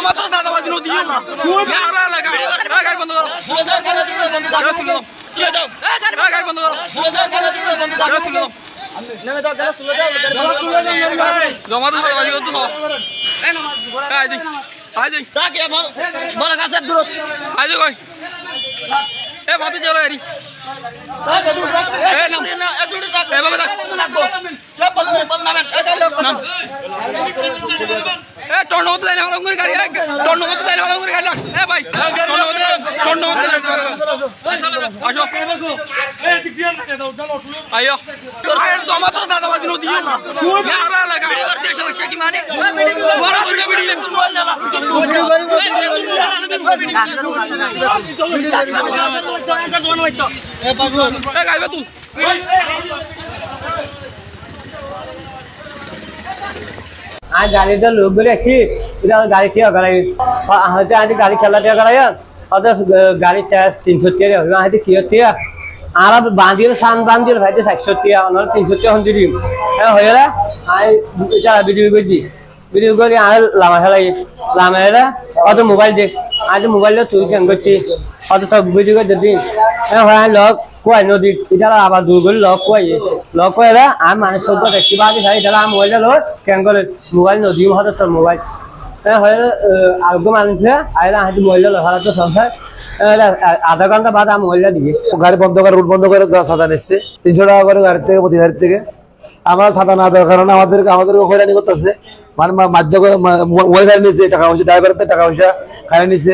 জমা তো সাদাবাজি দিও না আরা লাগা গাড়ি বন্ধ করো গাড়ি বন্ধ করো নেমে দাও গাড়ি তুলে দাও জমা তো সাদাবাজি করতে হয় আই দিই আই দিই তাকে বড় গাছে দূর আই দিই কই এ ভাতে চলো এরি তাকে দূর রাখ এ না এ দূর রাখ এ বাবা রাখো সব বল নামেন নাম এ টর্নো তো দেনা করে গাড়ি টর্নো তো দেনা করে গাড়ি এ ভাই টর্নো আসো এ দিক দিয়ে না দাও চলো আইও আরে জমা তো সাদাবাজি দিও না আরা লাগা গাড়ি করতে সমস্যা কি মানে বড় করে ভিডিও একটু বল না এ বাবু এ গাইবা তুই आज गाड़ी लोग रखी गाड़ी क्या कराई आज गाड़ी खेला दिया कराया गाड़ी 300 किया आरा बांधिल सान बांधिल भाई 600 300 दिम হয়ে ভিডিও করছি ভিডিও করে আর লামা খেলাই লামা এরা অত মোবাইল দেখ আজ মোবাইলটা তুই কেন করছি অত সব ভিডিও করে দিন হয় লক কয় নদী এটা আবার দূর করে লক কয় এরা আর মানুষ সব দেখছি বাকি ভাই এটা মোবাইলটা লো কেন করে মোবাইল নদী হতো তোর মোবাইল হয় আরোগ্য মানুষরা আইরা হাতে মোবাইলটা লোহারা তো সংসার আধা ঘন্টা বাদ আমি মোবাইলটা দিয়ে গাড়ি বন্ধ করে রুট বন্ধ করে সাদা নিচ্ছে 300 টাকা করে গাড়ি থেকে প্রতি গাড়ি থেকে আমরা সাদা না দেওয়ার কারণে আমাদেরকে হয়রানি করতেছে মানে মাধ্যমে মোবাইল গাড়ি নিচ্ছে টাকা পয়সা ড্রাইভারের টাকা পয়সা খাই নিচ্ছে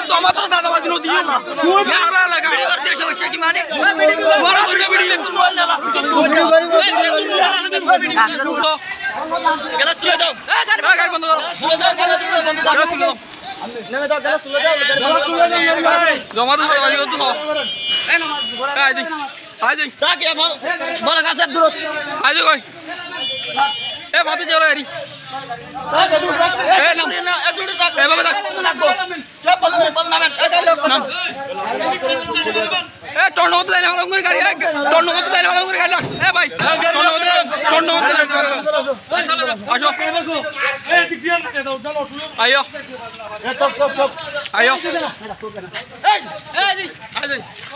জমা তো সাদাবাজি করতে হয় আই দিই আই দিই তাকে বড় গাছে দূর আই দিই কই এ ভাতে চলো এরি তাকে দূর রাখ এ না এ দূর রাখ এ বাবা রাখো সব বল নামেন নাম এ টর্নো তো দেনা করে গাড়ি টর্নো তো দেনা করে গাড়ি এ ভাই টর্নো আসো এ দিক দিয়ে না দাও চলো আইও এ টপ আইও এই এই